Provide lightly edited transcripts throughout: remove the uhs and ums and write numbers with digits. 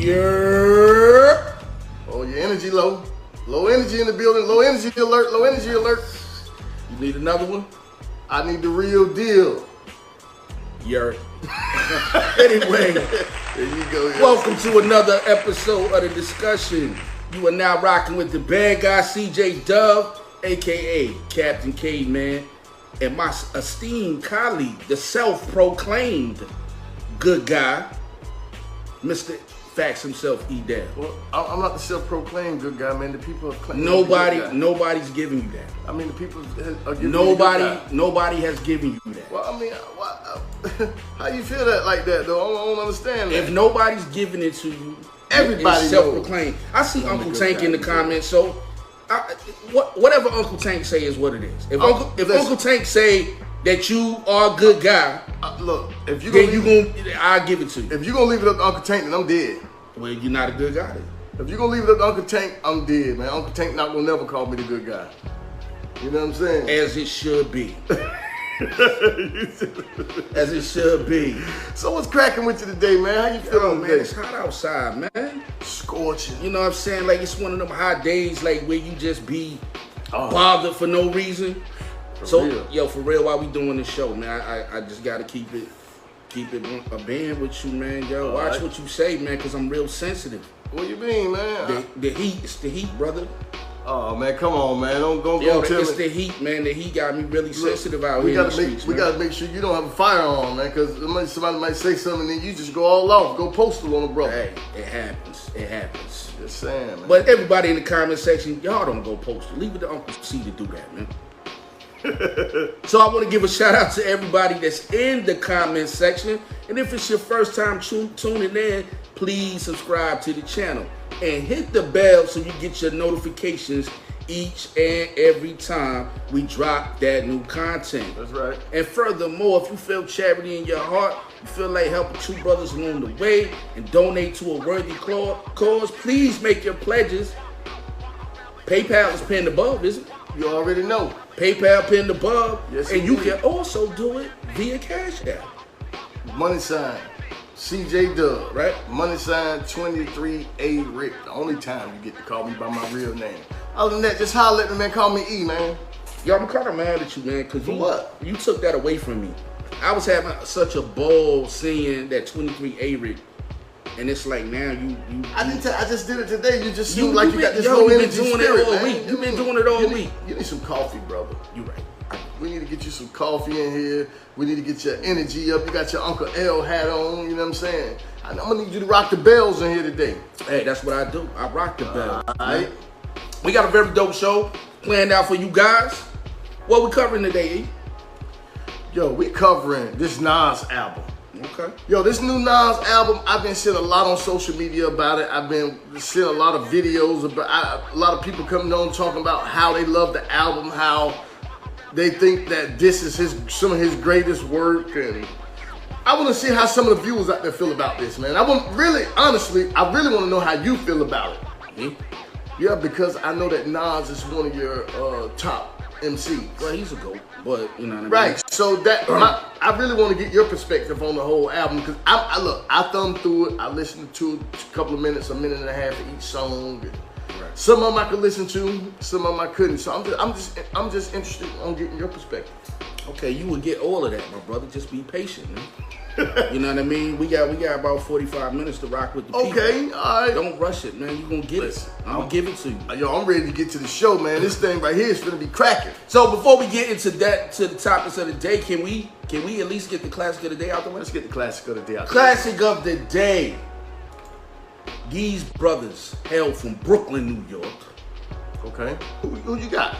Yeah. Oh, your energy low. Low energy in the building. Low energy alert. Low energy alert. You need another one? I need the real deal. Yeah. Anyway, there you go. Yeah. Welcome to another episode of The Discussion. You are now rocking with the bad guy CJ Dove, aka Captain K, man, and my esteemed colleague, the self-proclaimed good guy, Mr. Facts himself, E-Dab. Well, I'm not the self-proclaimed good guy, man. The people have claimed Nobody's giving you that. I mean, the people are giving you that. Nobody has given you that. Well, I mean, how you feel that like that, though? I don't understand that. If nobody's giving it to you, everybody self-proclaimed. I see Uncle Tank in the comments, so whatever Uncle Tank say is what it is. If Uncle Tank say that you are a good guy, look, if you I'll give it to you. If you're gonna leave it up to Uncle Tank, then I'm dead. Well, you're not a good guy then. If you're gonna leave it up to Uncle Tank, I'm dead, man. Uncle Tank not gonna never call me the good guy. You know what I'm saying? As it should be. As it should be. So what's cracking with you today, man? How you feeling, man? It's hot outside, man. Scorching. You know what I'm saying? Like, it's one of them hot days, like, where you just be bothered for no reason. For real, while we doing this show, man, I just gotta keep it a band with you, man. Yo, watch what you say, man, because I'm real sensitive. What you mean, man? The heat, it's the heat, brother. Oh man, come on, man! Don't go tell me. It's the heat, man. The heat got me really sensitive out here. We gotta make sure you don't have a firearm, man, because somebody might say something and then you just go all off, go postal on a brother. Hey, it happens. It happens. Just saying, man. But everybody in the comment section, y'all don't go postal. Leave it to Uncle C to do that, man. So I want to give a shout out to everybody that's in the comment section, and if it's your first time tuning in, please subscribe to the channel and hit the bell so you get your notifications each and every time we drop that new content. That's right. And furthermore, if you feel charity in your heart, you feel like helping two brothers along the way and donate to a worthy cause, please make your pledges. PayPal is pinned above, isn't it? You already know. PayPal pinned above. Yes, and you can also do it via Cash App. Money sign CJ Dub, right? Money sign 23A Rick. The only time you get to call me by my real name. Other than that, just holler at me, man. Call me E, man. Yo, I'm kind of mad at you, man, because you took that away from me. I was having such a ball seeing that 23A Rick, and it's like now I just did it today. You just seem like you got this low energy spirit, man. You've been doing it all week. You need some coffee, brother. You right. We need to get you some coffee in here. We need to get your energy up. You got your Uncle L hat on, you know what I'm saying? I'm gonna need you to rock the bells in here today. Hey, that's what I do. I rock the bells. All right. We got a very dope show planned out for you guys. What we covering today, E? Yo, we covering this Nas album. Okay. Yo, this new Nas album, I've been seeing a lot on social media about it. I've been seeing a lot of videos about a lot of people coming on talking about how they love the album, how they think that this is some of his greatest work, and I want to see how some of the viewers out there feel about this, man. I really want to know how you feel about it. Me? Yeah, because I know that Nas is one of your top MCs. Well, he's a GOAT, but you know what I mean? Right, so I really want to get your perspective on the whole album, because I thumbed through it, I listened to a couple of minutes, a minute and a half of each song. And some of them I could listen to, some of them I couldn't. So I'm just interested on getting your perspective. Okay, you will get all of that, my brother. Just be patient, man. You know what I mean? We got about 45 minutes to rock with the people. Okay, all right. Don't rush it, man. You're gonna get it. I'm gonna give it to you. Yo, I'm ready to get to the show, man. This thing right here is gonna be cracking. So before we get into the topics of the day, can we at least get the classic of the day out the way? Let's get the classic of the day out the way. Classic of the day. These brothers hail from Brooklyn, New York. Okay. Who you got?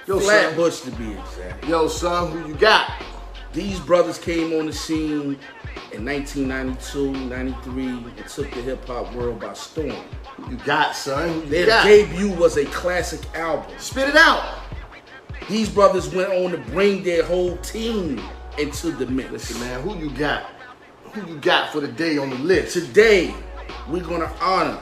Yo, Flatbush to be exact. Yo, son, who you got? These brothers came on the scene in 1992, 93, and took the hip-hop world by storm. Who you got, son? Their debut was a classic album. Spit it out. These brothers went on to bring their whole team into the mix. Listen, man, who you got? Who you got for the day on the list? Today, we're gonna honor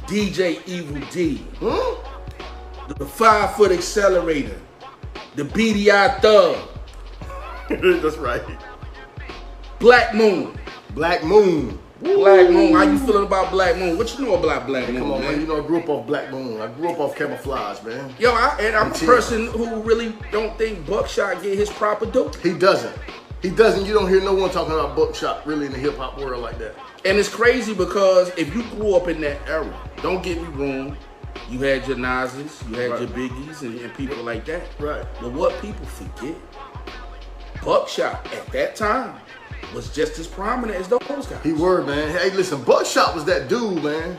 DJ Evil D, the 5-foot accelerator, the BDI Thug. That's right. Black Moon. Black Moon. Black Moon. How you feeling about Black Moon? What you know about Black Moon? Come on, man. You know I grew up off Black Moon. I grew up off Camouflage, man. Yo, I'm a person who really don't think Buckshot get his proper due. He doesn't. He doesn't. You don't hear no one talking about Buckshot really in the hip hop world like that. And it's crazy because if you grew up in that era, don't get me wrong, you had your Nas's, you had your Biggies, and people like that. Right. But what people forget, Buckshot at that time was just as prominent as those guys. He were, man. Hey, listen, Buckshot was that dude, man.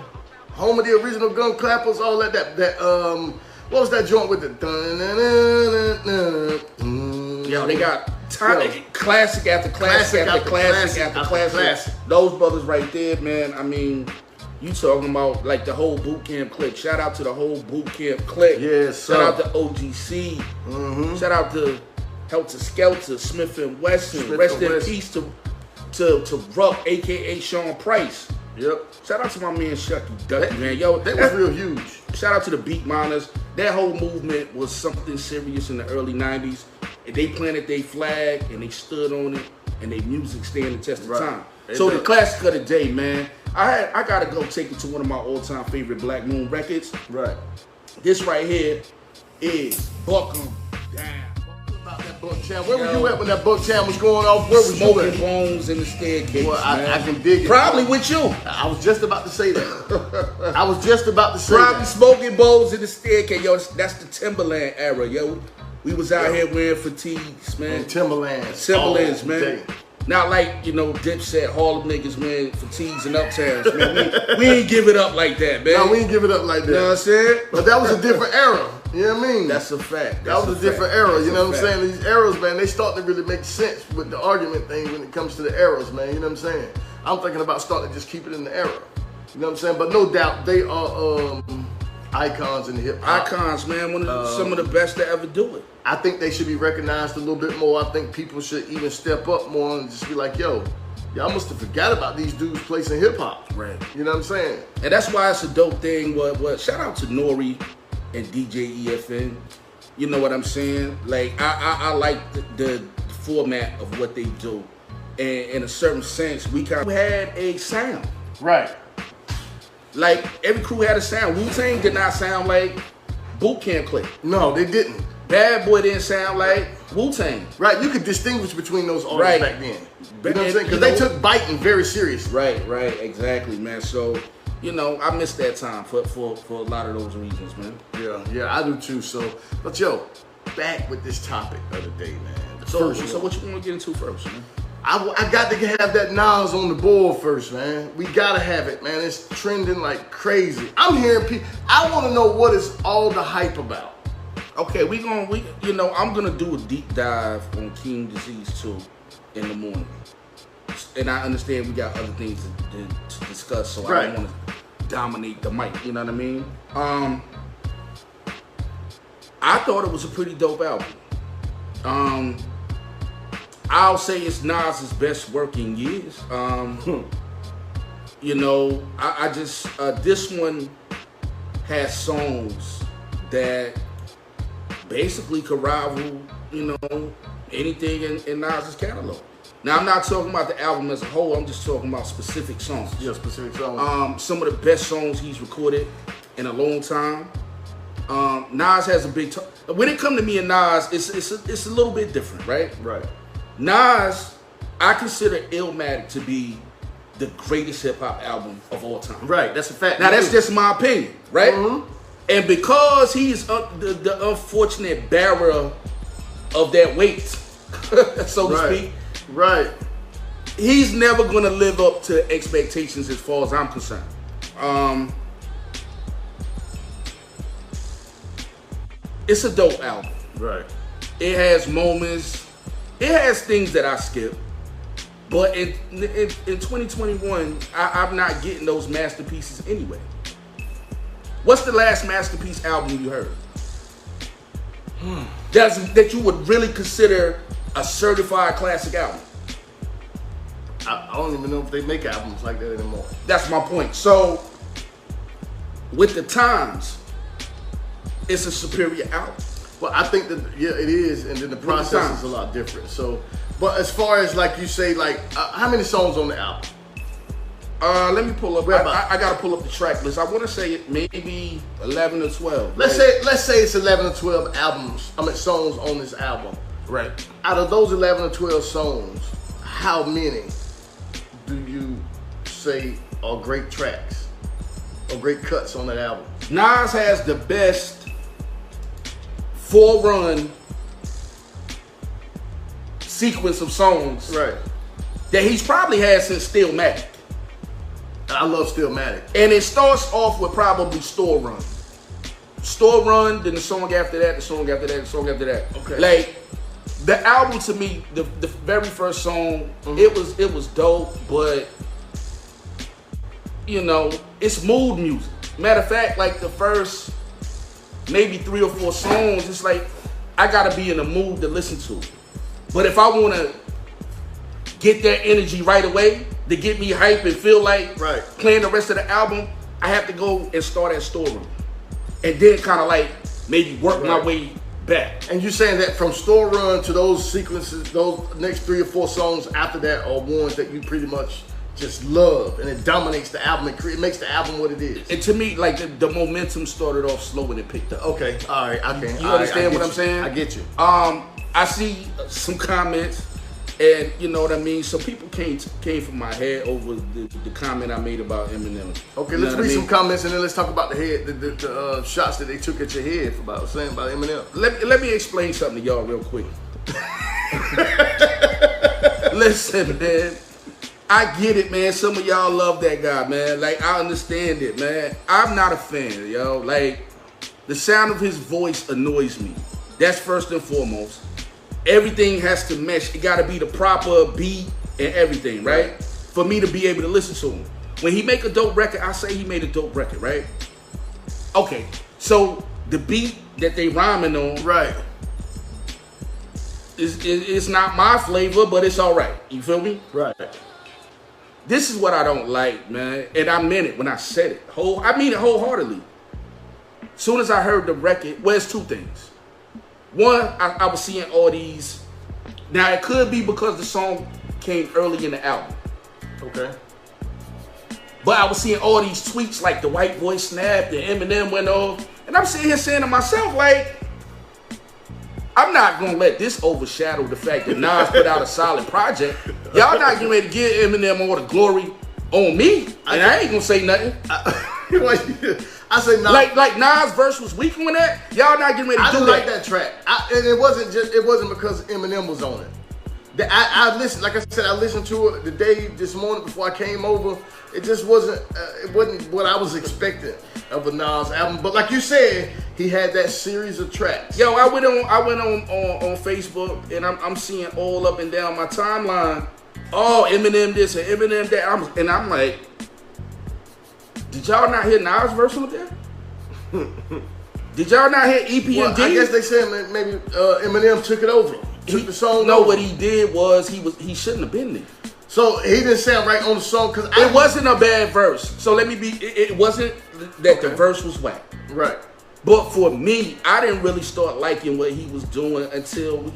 Home of the original gun clappers, all that. What was that joint with the? Yo, they got classic after classic after classic after classic. Those brothers right there, man. I mean, you talking about like the whole boot camp clique. Shout out to the whole boot camp clique. Yes, sir. Shout out to OGC. Shout out to Helter Skelter, Smith and Wesson. Rest in peace to Ruck, aka Sean Price. Yep. Shout out to my man Shucky Ducky, man. Yo, that was real huge. Shout out to the Beat Miners. That whole movement was something serious in the early 90s. And they planted their flag and they stood on it, and their music stand the test of time. So the classic of the day, man. I gotta go take it to one of my all-time favorite Black Moon records. Right. This right here is Buck 'Em Down. About that Bucktown. Where were you at when that Bucktown was going off? Where was Smoking you at? Bones in the staircase. Well, I can dig it. Probably with you. I was just about to say that. I was just about to say Probably that. Smoking Bones in the staircase. Yo, that's the Timberland era, yo. We was out here wearing fatigues, man. And Timberlands, man. day. Not like, Dipset, Harlem niggas wearing fatigues and uptowns, man. We ain't give it up like that, man. No, we ain't give it up like that. You know what I'm saying? But that was a different era. You know what I mean? That's a fact. That was a different era. You know what I'm saying? These eras, man, they start to really make sense with the argument thing when it comes to the eras, man. You know what I'm saying? I'm thinking about starting to just keep it in the era. You know what I'm saying? But no doubt, they are icons in the hip hop. Icons, man. Some of the best to ever do it. I think they should be recognized a little bit more. I think people should even step up more and just be like, yo, y'all must have forgot about these dudes placing hip hop. Right. You know what I'm saying? And that's why it's a dope thing. What shout out to Nori and DJ EFN. You know what I'm saying? Like I like the format of what they do. And in a certain sense, we kind of had a sound. Right. Like every crew had a sound. Wu-Tang did not sound like Boot Camp Clique. No, they didn't. Bad Boy didn't sound like Wu-Tang. Right, you could distinguch between those artists back then. You know what I'm saying? Because they took biting very seriously. Right, exactly, man. So, I missed that time for a lot of those reasons, man. Yeah, I do too. So, but yo, back with this topic of the day, man. So what you want to get into first, man? I got to have that Nas on the board first, man. We gotta have it, man. It's trending like crazy. I'm hearing people. I want to know what is all the hype about. Okay, I'm gonna do a deep dive on King Disease 2 in the morning, and I understand we got other things to discuss, so I don't want to dominate the mic. You know what I mean? I thought it was a pretty dope album. I'll say it's Nas's best working years. I just this one has songs that basically could rival, anything in Nas's catalog. Now, I'm not talking about the album as a whole. I'm just talking about specific songs. Yeah, specific songs. Some of the best songs he's recorded in a long time. Nas has a big. When it comes to me and Nas, it's a little bit different, right? Right. Nas, I consider Illmatic to be the greatest hip hop album of all time. Right. That's a fact. Now, that's just my opinion, right? Mm-hmm. And because he's the unfortunate bearer of that weight, so to speak, right, he's never gonna live up to expectations as far as I'm concerned. It's a dope album. Right. It has moments. It has things that I skip. But in 2021, I'm not getting those masterpieces anyway. What's the last masterpiece album you heard? That you would really consider a certified classic album? I don't even know if they make albums like that anymore. That's my point. So, with the times, it's a superior album. Well, I think that it is, and then the process is a lot different. So, but as far as like you say, like how many songs on the album? Let me pull up. I gotta pull up the track list. I want to say it maybe 11 or 12. Let's say it's 11 or 12 albums. Songs on this album. Right. Out of those 11 or 12 songs, how many do you say are great tracks or great cuts on that album? Nas has the best 4-run sequence of songs, right, that he's probably had since Stillmatic. I love Stillmatic. And it starts off with probably Store Run. Store Run, then the song after that, the song after that, the song after that. Okay. Like, the album to me, the very first song, it was dope, but you know, it's mood music. Matter of fact, like the first maybe 3 or 4 songs, it's like I gotta be in the mood to listen to it. But if I wanna get that energy right away to get me hype and feel like playing the rest of the album, I have to go and start at Store Run. And then kind of like maybe work my way back. And you're saying that from Store Run to those sequences, those next 3 or 4 songs after that are ones that you pretty much just love, and it dominates the album. It makes the album what it is. And to me, like the momentum started off slow and it picked up. Okay, all right, I can. You understand what I'm saying? I get you. I see some comments, and you know what I mean. So people came from my head over the comment I made about Eminem. Okay, let's read some comments and then let's talk about the shots that they took at your head about saying about Eminem. Let me explain something to y'all real quick. Listen, man. I get it, man. Some of y'all love that guy, man. Like, I understand it, man. I'm not a fan, yo. Like, the sound of his voice annoys me. That's first and foremost. Everything has to mesh. It got to be the proper beat and everything, right? For me to be able to listen to him. When he make a dope record, I say he made a dope record, right? Okay, so the beat that they rhyming on, is not my flavor, but it's all right. You feel me? Right. This is what I don't like, man. And I meant it when I said it. I mean it wholeheartedly. As soon as I heard the record, well, it's 2 things. One, I was seeing all these. Now, it could be because the song came early in the album. Okay. But I was seeing all these tweets like the white boy snapped and Eminem went off. And I'm sitting here saying to myself, like, I'm not going to let this overshadow the fact that Nas put out a solid project. Y'all not getting ready to give Eminem all the glory on me. And I ain't going to say nothing. I say Nas. Like Nas' verse was weak on that. Y'all not getting ready to do that. I didn't like that track. And it wasn't because Eminem was on it. I listened, like I said, I listened to it the day this morning before I came over. It just wasn't what I was expecting of a Nas album. But like you said, he had that series of tracks. Yo, I went on Facebook and I'm seeing all up and down my timeline. Oh, Eminem this and Eminem that. And I'm like, did y'all not hear Nas' verse on there? Did y'all not hear EPMD? Well, I guess they said maybe Eminem took it over. Took the song No, over. what he did was he shouldn't have been there. So he didn't sound right on the song because it wasn't a bad verse. So let me be. It wasn't that the verse was whack. Right. But for me, I didn't really start liking what he was doing until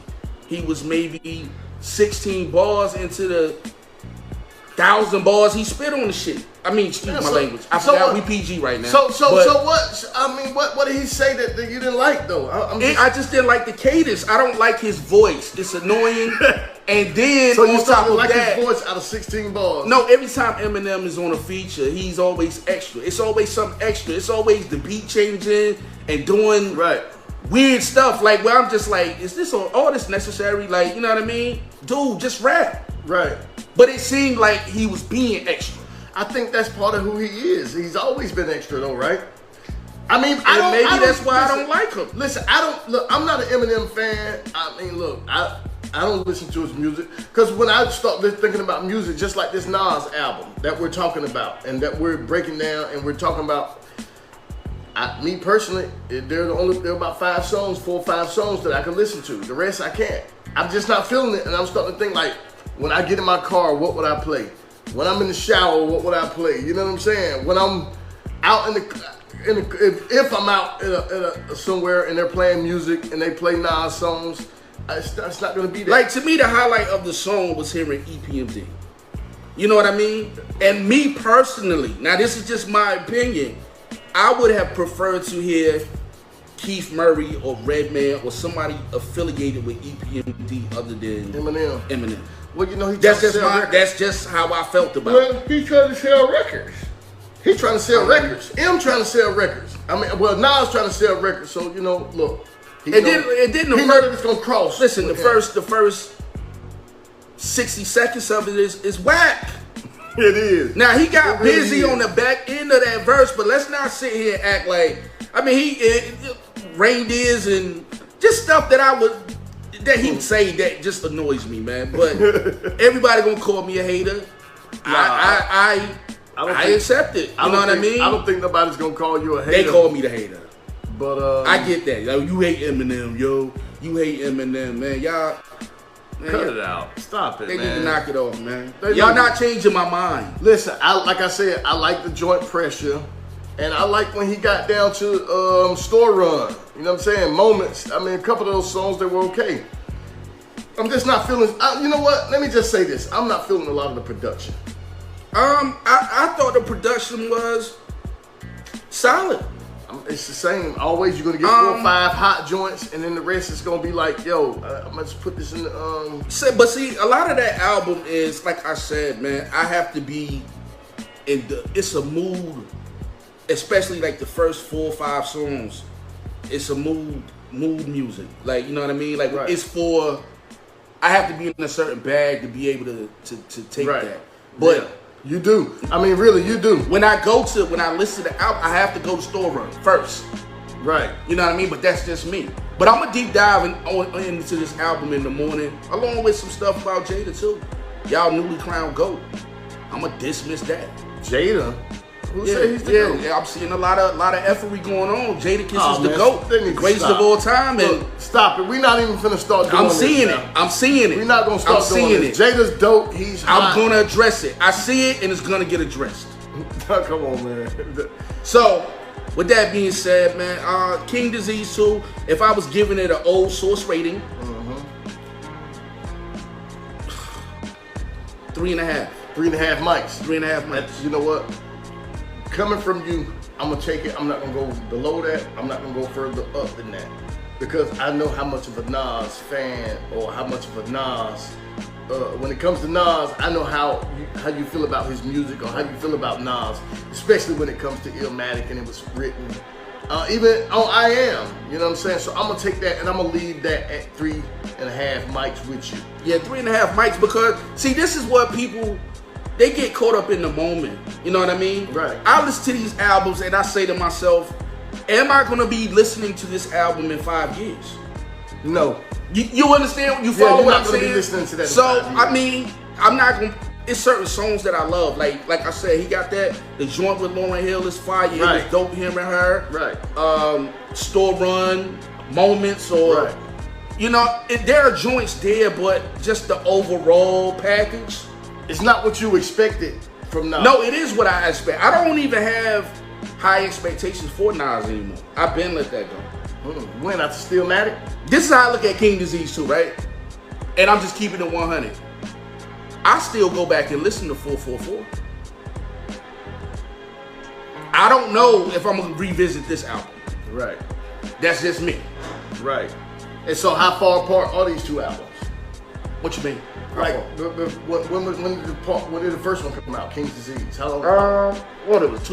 he was maybe 16 bars into the 1,000 bars he spit on the shit. I mean, excuse my language. I forgot we PG right now. So what? I mean, what did he say that you didn't like though? I just didn't like the cadence. I don't like his voice. It's annoying. And then so on top of like that, his voice out of 16 bars. No, every time Eminem is on a feature, he's always extra. It's always something extra. It's always the beat changing and doing weird stuff. Like where I'm just like, is this all this necessary? Like, you know what I mean? Dude, just rap. Right. But it seemed like he was being extra. I think that's part of who he is. He's always been extra though, right? I mean, that's why I don't like him. Listen, I'm not an Eminem fan. I mean, look, I don't listen to his music because when I start thinking about music, just like this Nas album that we're talking about and that we're breaking down and we're talking about, me personally, there are about 4 or 5 songs that I can listen to. The rest I can't. I'm just not feeling it, and I'm starting to think like, when I get in my car, what would I play? When I'm in the shower, what would I play? You know what I'm saying? When I'm out in the, if I'm out somewhere and they're playing music and they play Nas songs, it's not gonna be that. Like, to me, the highlight of the song was hearing EPMD. You know what I mean? And me personally, now this is just my opinion, I would have preferred to hear Keith Murray or Redman or somebody affiliated with EPMD other than Eminem. Well, you know, that's just how I felt about it. Well, he's trying to sell records. He's trying to sell records. M trying to sell records. I mean, well, Nas trying to sell records. So, you know, look. He know that it's gonna cross. Listen, the first 60 seconds of it is whack. It is. Now, he got busy on the back end of that verse, but let's not sit here and act like, I mean, reindeers and just stuff that he would say that just annoys me, man. But everybody gonna call me a hater. I accept it. You know what I mean? I don't think nobody's gonna call you a hater. They call me the hater. But I get that. Yo, you hate Eminem, yo. You hate Eminem, man. Y'all. Man, cut it out. Stop it, they man. need to knock it off, man. Y'all not changing my mind. Listen, like I said, I like the joint pressure. And I like when he got down to Store Run. You know what I'm saying? Moments. I mean, a couple of those songs, they were okay. I'm just not feeling, you know what? Let me just say this. I'm not feeling a lot of the production. I thought the production was solid. It's the same. Always you're going to get 4 or 5 hot joints, and then the rest is going to be like, yo, I'm going to put this in the... But see, a lot of that album is, like I said, man, I have to be in it's a mood, especially like the first 4 or 5 songs. It's a mood music. Like, you know what I mean? Like, It's for... I have to be in a certain bag to be able to take that. But... Yeah. You do. I mean, really, you do. When I listen to the album, I have to go to Store Run first. Right. You know what I mean? But that's just me. But I'm going to deep dive into this album in the morning, along with some stuff about Jada, too. Y'all newly crowned GOAT. I'm going to dismiss that. Jada? Who said he's the GOAT? Yeah, I'm seeing a lot of effery going on. Jadakiss is the GOAT. Greatest of all time. Look, stop it. We're not even finna start doing this. I'm seeing it. We're not gonna start doing this. Jada's dope. He's hot. I'm gonna address it. I see it and it's gonna get addressed. Come on, man. So, with that being said, man, King Disease 2, if I was giving it an old source rating, 3.5. 3.5 mics. 3.5 mics. You know what? Coming from you, I'm gonna take it. I'm not gonna go below that. I'm not gonna go further up than that, because I know how much of a Nas fan, or how much of a Nas. When it comes to Nas, I know how you feel about his music, or how you feel about Nas, especially when it comes to Illmatic and it was written. Even on I Am, you know what I'm saying? So I'm gonna take that and I'm gonna leave that at 3.5 mics with you. Yeah, 3.5 mics, because see, this is what people. They get caught up in the moment. You know what I mean? Right. I listen to these albums and I say to myself, am I going to be listening to this album in 5 years? No. You understand? You follow what I'm saying? Be listening to that. So, I mean, I'm not going to... It's certain songs that I love. Like I said, he got that. The joint with Lauryn Hill is fire. Right. It was dope, him and her. Right. Store Run, Moments, or... Right. You know, there are joints there, but just the overall package... It's not what you expected from Nas. No, it is what I expect. I don't even have high expectations for Nas anymore. I've been let that go. When after Stillmatic? This is how I look at King Disease 2, right? And I'm just keeping it 100. I still go back and listen to 444. I don't know if I'm gonna revisit this album. Right. That's just me. Right. And so how far apart are these 2 albums? What you mean? Like, when did the first one come out? King's Disease. How long? What it was,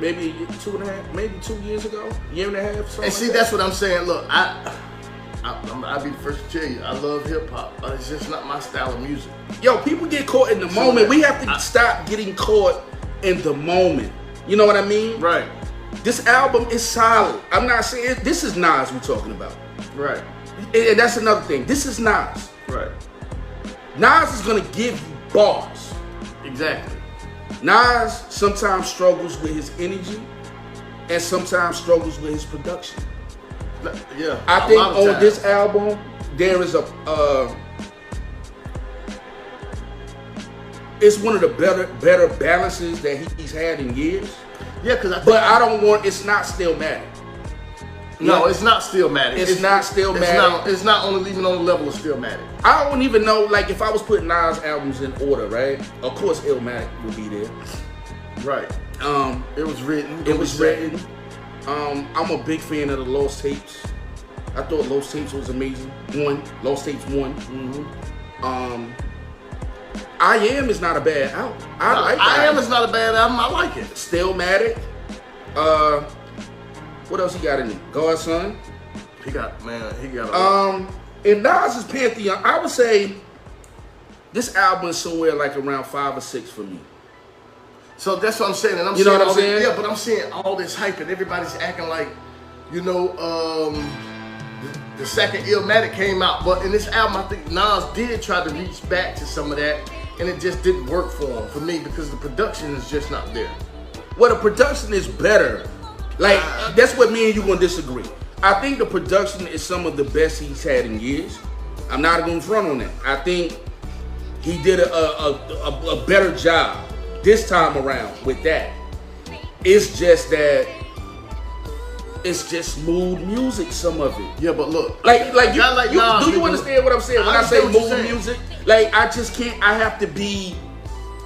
maybe 2.5, maybe 2 years ago, year and a half. Something and see, like that's what I'm saying. Look, I'll be the first to tell you, I love hip hop, but it's just not my style of music. Yo, people get caught in the moment. We have to stop getting caught in the moment. You know what I mean? Right. This album is solid. I'm not saying this is Nas we're talking about. Right. And that's another thing. This is Nas. Right. Nas is gonna give you bars. Exactly. Nas sometimes struggles with his energy and sometimes struggles with his production. Yeah. I think on this album there is it's one of the better balances that he's had in years. Yeah, because but I don't want. It's not Stillmatic. No, it's not Stillmatic. It's not Stillmatic. It's not only even on the level of Stillmatic. I don't even know. Like, if I was putting Nas albums in order, right? Of course, Illmatic would be there. Right. It was written. It was written. I'm a big fan of the Lost Tapes. I thought Lost Tapes was amazing. Lost Tapes 1. Mm-hmm. I Am is not a bad album. I Am is not a bad album. I like it. Stillmatic. What else he got in it? Godson. He got. In Nas's pantheon, I would say this album is somewhere like around 5 or 6 for me. So that's what I'm saying. And You know what I'm saying? Yeah, but I'm seeing all this hype and everybody's acting like, you know, the second Illmatic came out. But in this album, I think Nas did try to reach back to some of that, and it just didn't work for him, for me, because the production is just not there. Well, the production is better. Like, that's what me and you gonna disagree. I think the production is some of the best he's had in years. I'm not gonna front on that. I think he did a better job this time around with that. It's just that it's just smooth music, some of it. Yeah, but look, like you Nas, do you understand what I'm saying when I say smooth music? Like, I just can't. I have to be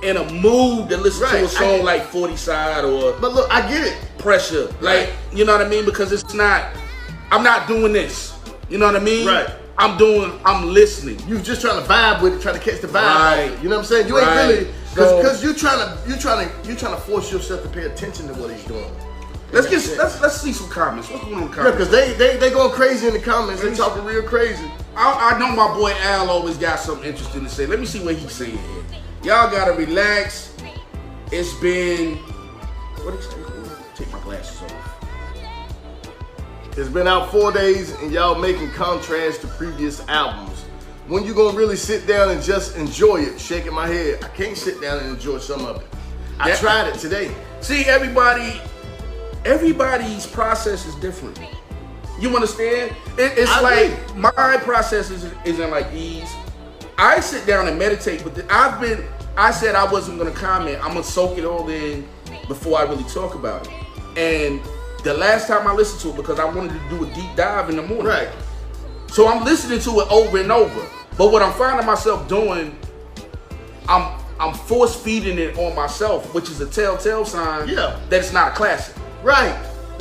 in a mood to listen to a song like 40 Side or. But look, I get it. Pressure, like, you know what I mean? Because it's not. I'm not doing this. You know what I mean? Right. I'm listening. You just trying to vibe with it, trying to catch the vibe. Right. You know what I'm saying? You ain't really, because you're trying to force yourself to pay attention to what he's doing. Let's see some comments. What's going on in the comments? Yeah, because they going crazy in the comments. They talking real crazy. I know my boy Al always got something interesting to say. Let me see what he's saying here. Y'all gotta relax. It's been, what did he say? Take my glasses off. It's been out 4 days and y'all making contrast to previous albums. When you gonna really sit down and just enjoy it? Shaking my head. I can't sit down and enjoy some of it. I tried it today. See, everybody's process is different. You understand? It's like my process isn't like ease. I sit down and meditate, but I said I wasn't gonna comment. I'm gonna soak it all in before I really talk about it. And the last time I listened to it, because I wanted to do a deep dive in the morning. Right. So I'm listening to it over and over. But what I'm finding myself doing, I'm force feeding it on myself, which is a telltale sign that it's not a classic. Right.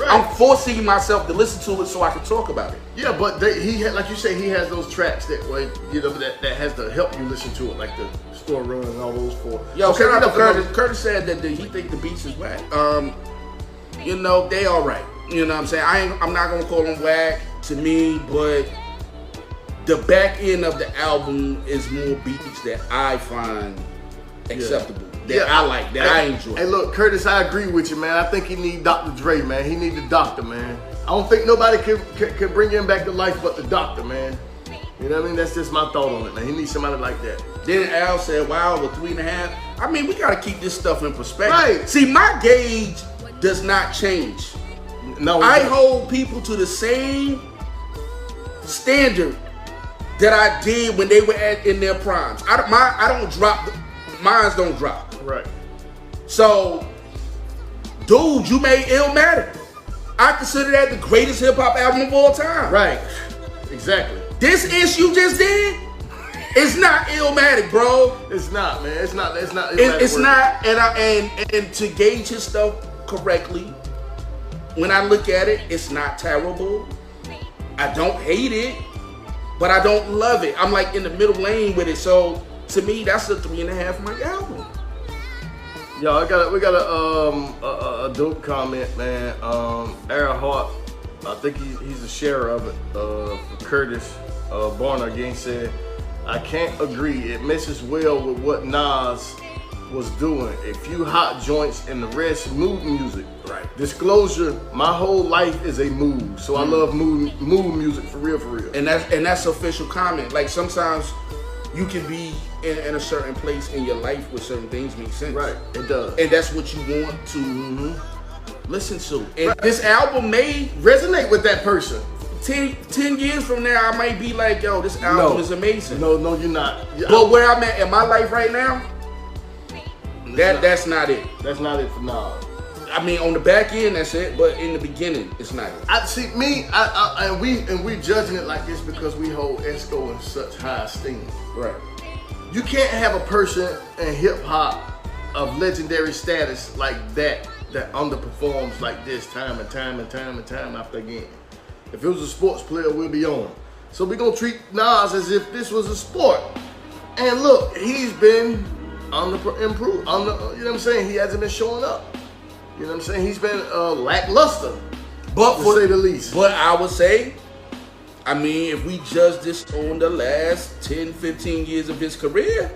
I'm forcing myself to listen to it so I can talk about it. Yeah, but like you say, he has those tracks that way, you know, that has to help you listen to it, like the Store Run and all those 4. Yo, shout out to Curtis. Curtis said that he think the beats is whack. You know, they all right. You know what I'm saying? I'm not gonna call them whack to me, but the back end of the album is more beats that I find acceptable. That I like, that I enjoy. Hey, look, Curtis, I agree with you, man. I think he need Dr. Dre, man. He need the doctor, man. I don't think nobody can bring him back to life but the doctor, man. You know what I mean? That's just my thought on it, man. He needs somebody like that. Then Al said, wow, with 3.5. I mean, we gotta keep this stuff in perspective. Right. See, my gauge does not change. No, I hold people to the same standard that I did when they were in their primes. I don't drop. Mines don't drop. Right. So, dude, you made Illmatic. I consider that the greatest hip hop album of all time. Right. Exactly. This ish you just did, it's not Illmatic, bro. It's not, man. It's not. It's not. It's not. And to gauge his stuff correctly, when I look at it, it's not terrible. I don't hate it, but I don't love it. I'm like in the middle lane with it. So to me, that's a 3.5 for my album. Yo, we got a dope comment, man. Aaron Hart, I think he's a sharer of it. For Curtis Barner again said, I can't agree. It messes well with what Nas was doing. A few hot joints and the rest mood music. Right. Disclosure, my whole life is a mood. So I love mood music for real. And that's official comment. Like sometimes you can be in a certain place in your life where certain things make sense. Right, it does. And that's what you want to listen to. And this album may resonate with that person. 10 years from now, I might be like, yo, this album is amazing. No, you're not. But where I'm at in my life right now, that's not it. That's not it for Nas. I mean, on the back end, that's it. But in the beginning, it's not. I see me, and we judging it like this because we hold Esco in such high esteem. Right. You can't have a person in hip hop of legendary status like that underperforms like this time and time after again. If it was a sports player, we'll be on. So we're gonna treat Nas as if this was a sport. And look, he's been improved. You know what I'm saying? He hasn't been showing up. You know what I'm saying? He's been lackluster, But to say the least. But I would say, I mean, if we judge this on the last 10, 15 years of his career,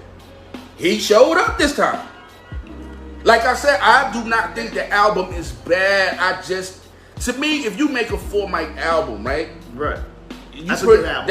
he showed up this time. Like I said, I do not think the album is bad. To me, if you make a 4-mic album, right? Right. That's a good album.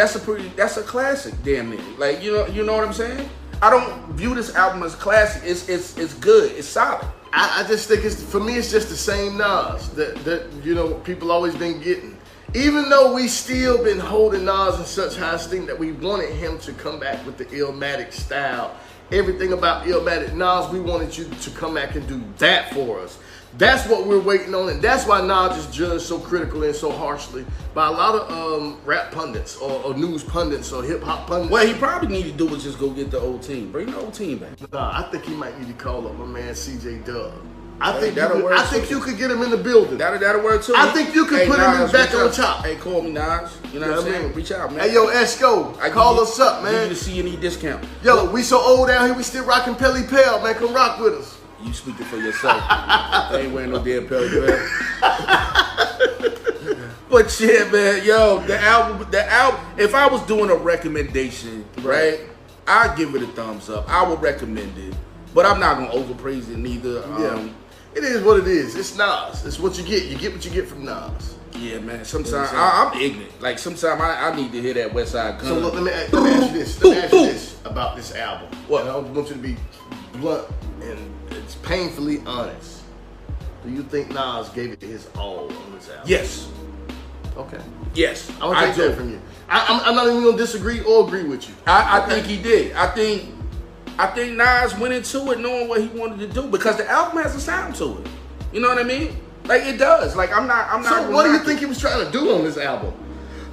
That's a classic, damn near. Like, you know what I'm saying? I don't view this album as classic. It's good. It's solid. I just think for me it's just the same Nas that you know people always been getting. Even though we still been holding Nas in such high esteem that we wanted him to come back with the Illmatic style. Everything about Illmatic. Nas, we wanted you to come back and do that for us. That's what we're waiting on, and that's why Nas is judged so critically and so harshly by a lot of rap pundits or news pundits or hip hop pundits. What he probably need to do is just go get the old team. Bring the old team back. Nah, I think he might need to call up my man CJ Dub. I Hey, think that'll work you could get him in the building. That'll work too. I think you can put him Nas, back reach on out. top. Hey, call me Nas. You know what I'm saying? Reach out, man. Hey, yo, Esco, call us up, Give man. you the C&E discount. Yo, we so old down here, we still rocking Pelly Pell, man. Come rock with us. You speaking for yourself. I ain't wearing no damn Pelly Pell. But yeah, man, yo, the album. If I was doing a recommendation, right, I'd give it a thumbs up. I would recommend it, but I'm not gonna overpraise it neither. Yeah. It is what it is. It's Nas. It's what you get. You get what you get from Nas. Yeah, man. Sometimes I'm ignorant. Like sometimes I need to hear that West Side Gun. So look, let me ask you this. Let me ask you this about this album. What? And I want you to be blunt and it's painfully honest. Do you think Nas gave it his all on this album? Yes. Okay. Yes. I want to take that from you. I'm not even gonna disagree or agree with you. I think he did. I think Nas went into it knowing what he wanted to do because the album has a sound to it. You know what I mean? Like it does. Like I'm not. So what do you think he was trying to do on this album?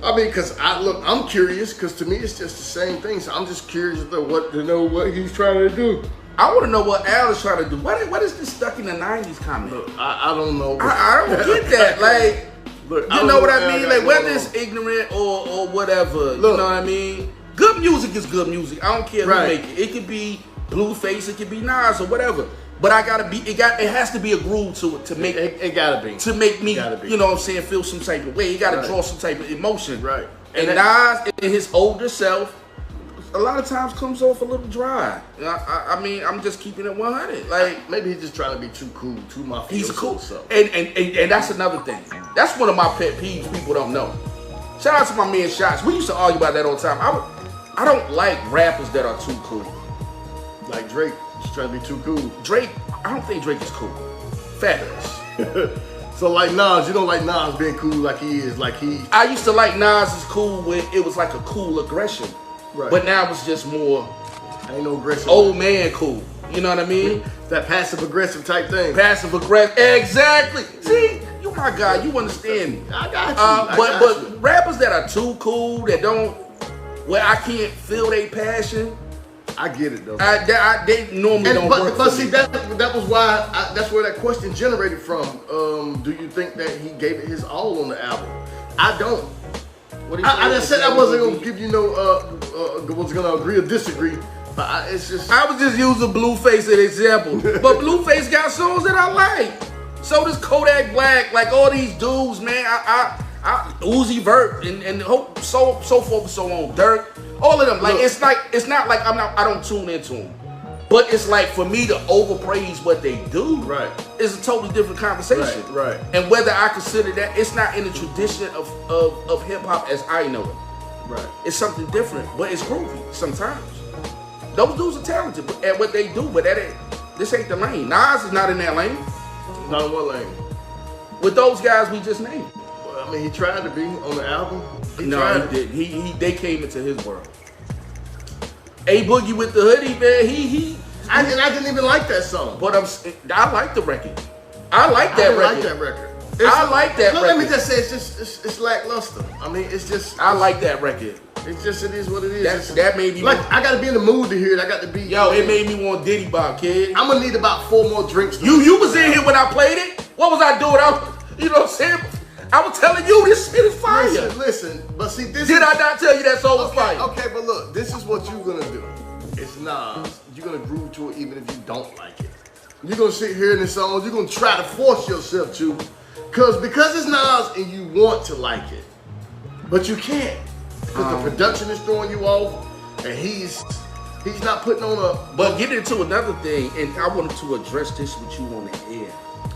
I mean, cause I'm curious, cause to me it's just the same thing. So I'm just curious to know what he's trying to do. I want to know what Al is trying to do. What is this stuck in the 90s comment? Look, I don't know. I don't get that. Like, Look, you know what I mean? Like whether it's ignorant or whatever. Look, you know what I mean? Good music is good music. I don't care who make it. It could be Blueface, it could be Nas or whatever. But it has to be a groove to it to make it gotta be to make me, you know what I'm saying, feel some type of way. You gotta draw some type of emotion. Right. And Nas in his older self, a lot of times comes off a little dry. I mean, I'm just keeping it 100. Like maybe he's just trying to be too cool, too mafioso. He's cool. And that's another thing. That's one of my pet peeves people don't know. Shout out to my man Shots. We used to argue about that all the time. I don't like rappers that are too cool. Like Drake. Just trying to be too cool. Drake, I don't think Drake is cool. Fabulous. So like Nas, you don't like Nas being cool like he is, I used to like Nas is cool when it was like a cool aggression. Right. But now it's just more ain't no aggression. Old man cool. You know what I mean? That passive aggressive type thing. Passive aggressive. Exactly. See, you my guy, you understand me. I got you. But rappers that are too cool, that don't, where I can't feel their passion, I get it though. They normally don't work. But see, that was why that's where that question generated from. Do you think that he gave it his all on the album? I don't. I just said I wasn't gonna give you was gonna agree or disagree. But it's just I was just using Blueface as an example. But Blueface got songs that I like. So does Kodak Black. Like all these dudes, man. Uzi Vert and so forth and so on. Dirk. All of them, like it's not like I don't tune into them, but it's like for me to overpraise what they do, is a totally different conversation, right? And whether I consider that, it's not in the tradition of hip hop as I know it, right? It's something different, but it's groovy sometimes. Those dudes are talented at what they do, but this ain't the lane. Nas is not in that lane. Not in what lane? With those guys we just named. Well, I mean, he tried to be on the album. He didn't. They came into his world. A Boogie with the hoodie, man. I didn't even like that song. But I like the record. I like that record. like that record. I like that record. Let me just say, it's lackluster. I mean, it's just. I like that record. It's just, it is what it is. That made me like, I gotta be in the mood to hear it. I got to be. Yo, it made me want Diddy Bop, kid. I'm gonna need about 4 more drinks. You was in here when I played it. What was I doing? You know what I'm saying? I was telling you this shit is fire. Listen, but see this. Did I not tell you that song was fire? Okay, but look, this is what you're gonna do. It's Nas. You're gonna groove to it even if you don't like it. You're gonna sit here in the song. You're gonna try to force yourself to, because it's Nas and you want to like it, but you can't because the production is throwing you off, and he's not putting on a. But get into another thing, and I wanted to address this with you on the air.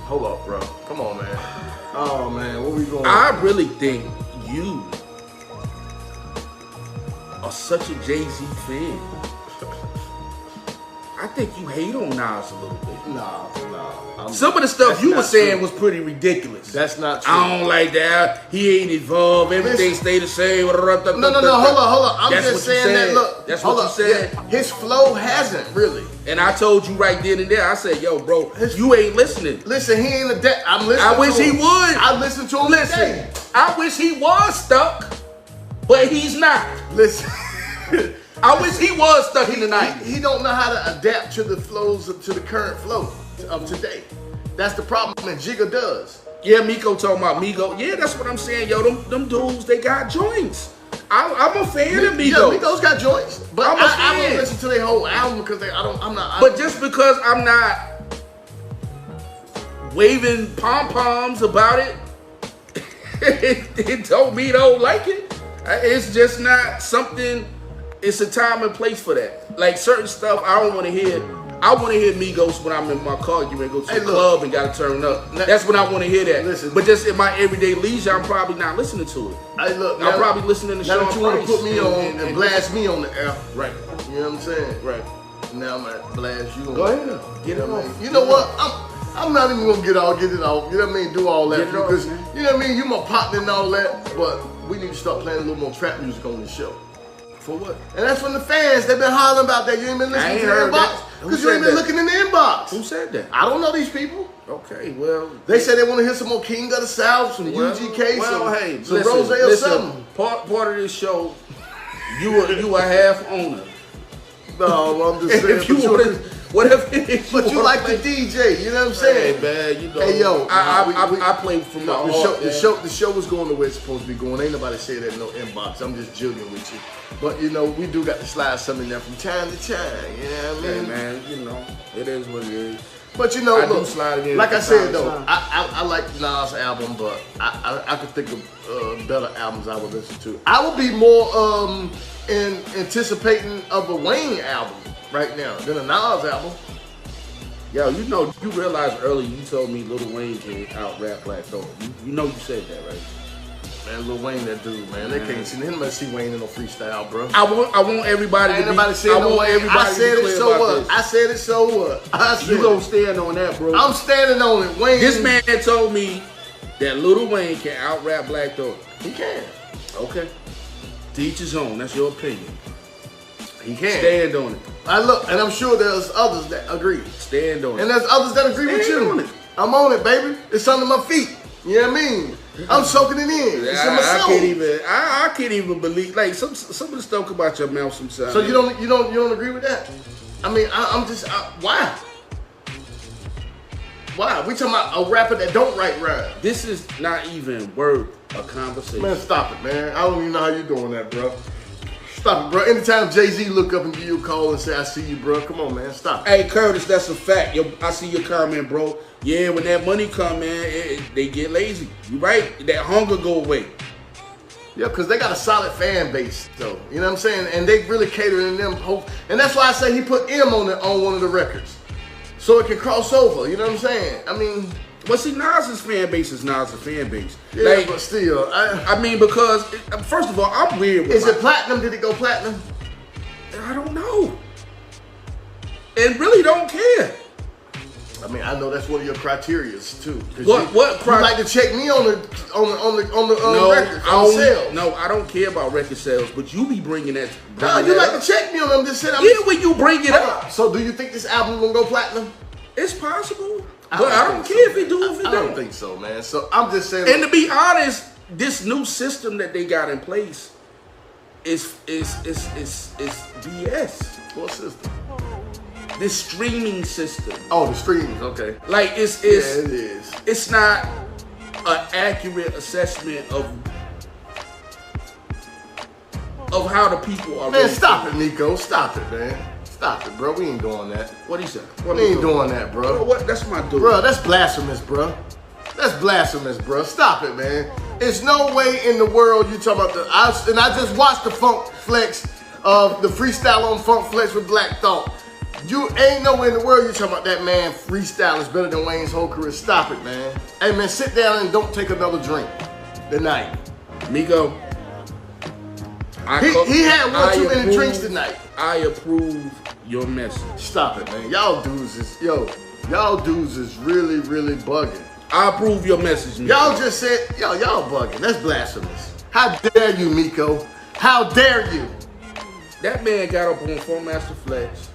Hold up, bro. Come on, man. Oh man, what we going? I really think you are such a Jay-Z fan. I think you hate on Nas a little bit. Nah. Some of the stuff you were saying was pretty ridiculous. That's not true. I don't like that. He ain't evolved. Everything stay the same. No. Hold on. I'm just saying that. Look, that's what you said. Yeah, his flow hasn't really. And I told you right then and there. I said, "Yo, bro, you ain't listening." Listen, he ain't I'm listening. I wish he would. I listen to him. Listen, I wish he was stuck, but he's not. Listen. I wish he was stuck in the 90s. He don't know how to adapt to the flows to the current flow of today. That's the problem, and Jigga does. Yeah, Miko talking about Migo. Yeah, that's what I'm saying, yo. Them dudes, they got joints. I'm a fan of Migos. Yeah, Migos got joints, but I don't listen to their whole album because I'm not. But just because I'm not waving pom poms about it, it don't mean I don't like it. It's just not something. It's a time and place for that. Like certain stuff, I don't want to hear. I want to hear Migos when I'm in my car, you ready to go to the club and gotta turn up. That's when I want to hear that. Listen, but just in my everyday leisure, I'm probably not listening to it. I'm probably listening to Sean Price. Now that you want to put me on and blast me on the air, right? You know what I'm saying? Right. Now I'm gonna blast you on. Go ahead. Get it off. You know what? I'm not even gonna get it off. You know what I mean? Do all that because you know what I mean. You my partner and all that, but we need to start playing a little more trap music on this show. For what? And that's from the fans. They've been hollering about that. You ain't been listening to the inbox because you ain't been looking in the inbox. Who said that? I don't know these people. Okay, well, they say they want to hear some more King of the South, some UGK, some Rose or something. Part of this show, you a half owner. No, I'm just saying. If you want, whatever. But you like the DJ, you know what I'm saying? Hey man, you know. Hey yo, I play from my heart. The show was going the way it's supposed to be going. Ain't nobody say that in no inbox. I'm just joking with you. But you know, we do got to slide something in there from time to time. You know what I mean? Hey man, you know, it is what it is. But you know, look, slide it in like I said though, I like Nas' album, but I could think of better albums I would listen to. I would be more anticipating of a Wayne album right now than a Nas album. Yo, you know, you realized earlier you told me Lil Wayne can out-rap Black Thought. You know you said that, right? Man, Lil Wayne, that dude, man. They can't see anybody see Wayne in no freestyle, bro. I want everybody to be. I said it, so what? I said it, so what? You gonna stand on that, bro? I'm standing on it, Wayne. This man told me that Lil Wayne can out-rap Black Thought. He can. Okay. To each his own. That's your opinion. He can. Stand on it. I look, and I'm sure there's others that agree. Stand on it. And there's others that agree with you. On it. I'm on it, baby. It's under my feet. You know what I mean? I'm soaking it in. It's in my soul. I can't even believe. Like some of the stuff come out your mouth sometimes. So you don't agree with that? I mean, I'm just why? Why? We talking about a rapper that don't write rap. This is not even worth a conversation. Man, stop it, man. I don't even know how you doing that, bro. Stop it, bro. Anytime Jay-Z look up and give you a call and say, I see you, bro. Come on, man. Stop it. Hey, Curtis, that's a fact. Yo, I see your comment, bro. Yeah, when that money come, man, they get lazy. You right? That hunger go away. Yeah, because they got a solid fan base, though. You know what I'm saying? And they really catering them hope. And that's why I say he put M on one of the records. So it can cross over. You know what I'm saying? I mean... But see, Nas's fan base is Nas's fan base. Yeah, like, but still. I mean, because, first of all, I'm weird with Is it platinum? Did it go platinum? I don't know. And really don't care. I mean, I know that's one of your criterias too. What you like to check me on the records, on sales. No, I don't care about record sales, but you be bringing that. You like to check me on them. Just when you bring it up. So do you think this album gonna go platinum? It's possible. But I don't care if he do, if he I don't. don't think so, man. So I'm just saying. And to be honest, this new system that they got in place is BS. What system? This streaming system. Oh, the streams. Okay. Like Yeah, it is. it's not an accurate assessment of how the people are. Man, really stop it, feeling. Nico. Stop it, man. Stop it, bro. We ain't doing that. What he said? We ain't doing that, bro. What? That's my dude. Bro, that's blasphemous, bro. That's blasphemous, bro. Stop it, man. There's no way in the world you talking about I just watched the Funk Flex, the freestyle on Funk Flex with Black Thought. You ain't no way in the world you talking about that man freestyle is better than Wayne's whole career. Stop it, man. Hey, man, sit down and don't take another drink tonight. Miko. He had one too many drinks tonight. I approve your message. Stop it, man. Y'all dudes is really, really bugging. I approve your message, Miko. Y'all just said, y'all bugging. That's blasphemous. How dare you, Miko? How dare you? That man got up on Funkmaster Flex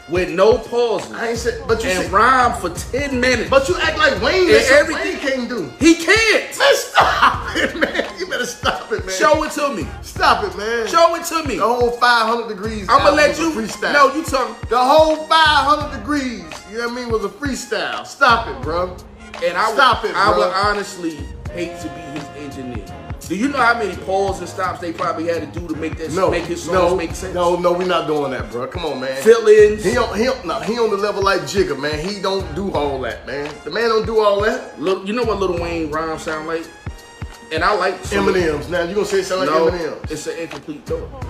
with no pauses I ain't said, but you and said, rhymed for 10 minutes. but you act like Wayne. That's what Wayne can't do. He can't. Man, stop it, man. You better stop it, man. Show it to me. Stop it, man. Show it to me. The whole 500 degrees. I'm gonna let was a you. freestyle. No, you talking. The whole 500 degrees. You know what I mean? Was a freestyle. Stop it, bro. And I Stop would, it, I bro. would honestly hate to be his engineer. Do you know how many pauses and stops they probably had to do to make that make his songs make sense? No, we're not doing that, bro. Come on, man. Fill-ins. He on the level like Jigga, man. He don't do all that, man. The man don't do all that. You know what Lil Wayne rhymes sound like? And I like some Eminem's. Now you gonna say it sound like No, Eminem's? it's an incomplete thought.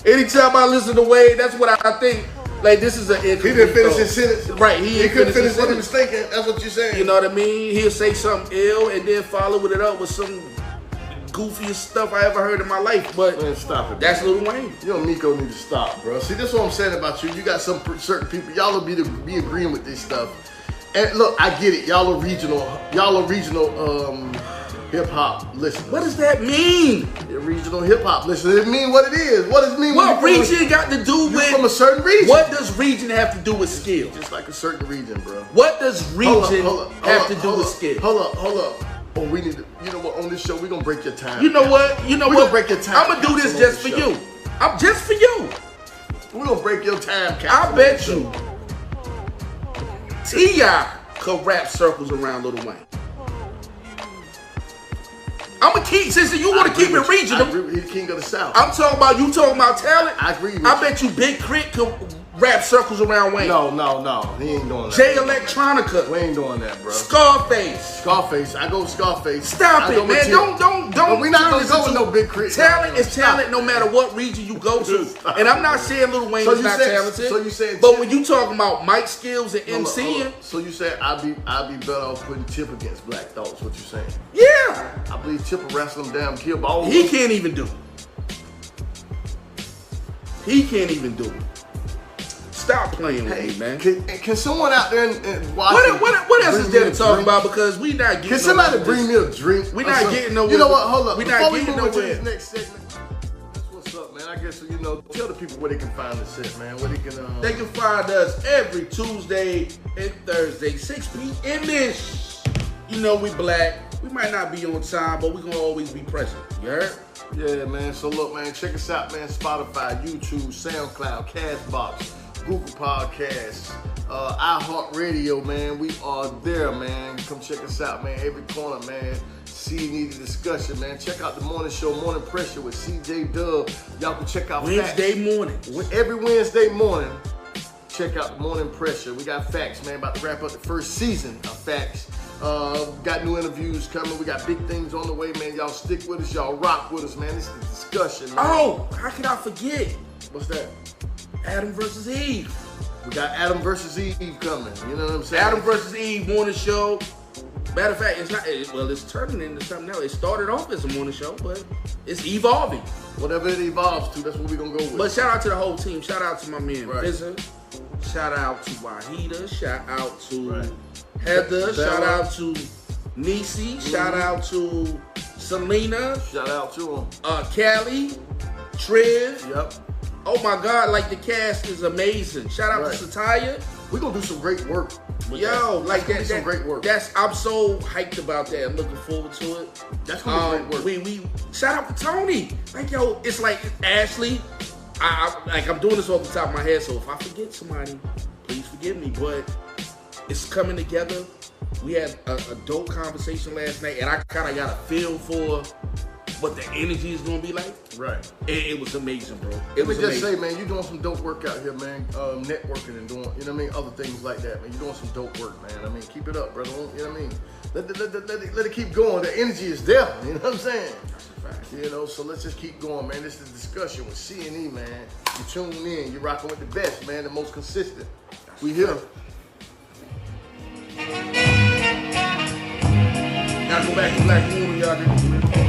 Anytime I listen to Wayne, that's what I think. Like, this is an He incomplete didn't finish thought. his sentence. Right, He couldn't finish what he was thinking. That's what you're saying. You know what I mean? He'll say something ill and then follow it up with some goofiest stuff I ever heard in my life. But Man, stop it. that's man. Lil Wayne. You and Miko need to stop, bro. See, this is what I'm saying about you. You got some certain people. Y'all will be agreeing with this stuff. And look, I get it. Y'all are regional hip hop listeners. What does that mean? You're regional hip hop listeners. It mean what it is. What does it mean? What when you region got to do from from a with certain region? what does region have to do with skill? Just like a certain region, bro. What does region Hold up, have to do hold with up, skill? Hold up. Oh, we need to. You know what? On this show, we're gonna break your time. You know cap. what? You know We what? gonna break your time I'm gonna do this capsule on just for the show. you. I'm just for you. We're gonna break your time cap. I bet you T.I. could rap circles around Lil Wayne. I'm gonna keep, since you want to keep it I regional, agree with you. He's king of the South. I'm talking about you talking about talent. I agree with I you. bet you Big Crit could rap circles around Wayne. No. He ain't doing that. Jay Electronica, We ain't doing that, bro. Scarface. Scarface. I go with Scarface. Stop I it, go with man. Tip. Don't. But we not turn gonna this go with into- no Big Crit. Talent is Stop. talent no matter what region you go to. Stop. And I'm not saying Lil Wayne So is you not said- talented. so you said But Tip- when you talking about mic skills and Hold up. MCing, So you said I'd be better off putting Tip against Black Thought. Is what you saying? yeah, I believe Tip will wrestle him down, kill all of he them. can't even do it. He can't even do it. Stop playing with me, man. Can someone out there and watch? What else is there to talk about? Because we not getting. Can somebody nowhere bring with me a drink? We or not something? getting nowhere. You know what? Hold up. We not Before we getting move into nowhere. this next segment, that's what's up, man. I guess tell the people where they can find this shit, man. Where they can. They can find us every Tuesday and Thursday, 6 p.m.ish. You know we black. We might not be on time, but we gonna always be present. You heard? Yeah, man. So look, man, check us out, man. Spotify, YouTube, SoundCloud, Castbox, Google Podcasts, iHeartRadio, man. We are there, man. Come check us out, man. Every corner, man. See needed discussion, man. Check out the morning show, Morning Pressure with CJ Dub. Y'all can check out Wednesday morning. Every Wednesday morning, check out the Morning Pressure. We got Facts, man. About to wrap up the first season of Facts. Got new interviews coming. We got big things on the way, man. Y'all stick with us. Y'all rock with us, man. This is the discussion, man. Oh, how could I forget? What's that? Adam versus Eve. We got Adam versus Eve coming. You know what I'm saying? Adam versus Eve morning show. Matter of fact, it's not. Well, it's turning into something else. It started off as a morning show, but it's evolving. Whatever it evolves to, that's what we're gonna go with. But shout out to the whole team. Shout out to my man Right. Fizzer. Shout out to Wahida. Shout out to Right. Heather. Bella. Shout out to Nisi. Shout out to Selena. Shout out to him. Callie. Triv. Yep. Oh my God, like the cast is amazing. Shout out Right. to Satya. we're gonna do some great work. Yo, like that, some great work. I'm so hyped about that. I'm looking forward to it. That's gonna be great work. We shout out to Tony. Like, yo, it's like Ashley. I'm doing this off the top of my head, so if I forget somebody, please forgive me. But it's coming together. We had a dope conversation last night, and I kind of got a feel for what the energy is gonna be like. Right. It was amazing, bro. Let me just say, man, you're doing some dope work out here, man. Networking and doing, you know what I mean, other things like that, man. You're doing some dope work, man. I mean, keep it up, brother. You know what I mean? Let it keep going. The energy is there. You know what I'm saying? You know, so let's just keep going, man. This is the discussion with C&E, man. You tune in. You're rocking with the best, man. The most consistent. We here. Gotta go back to Black Moon, y'all.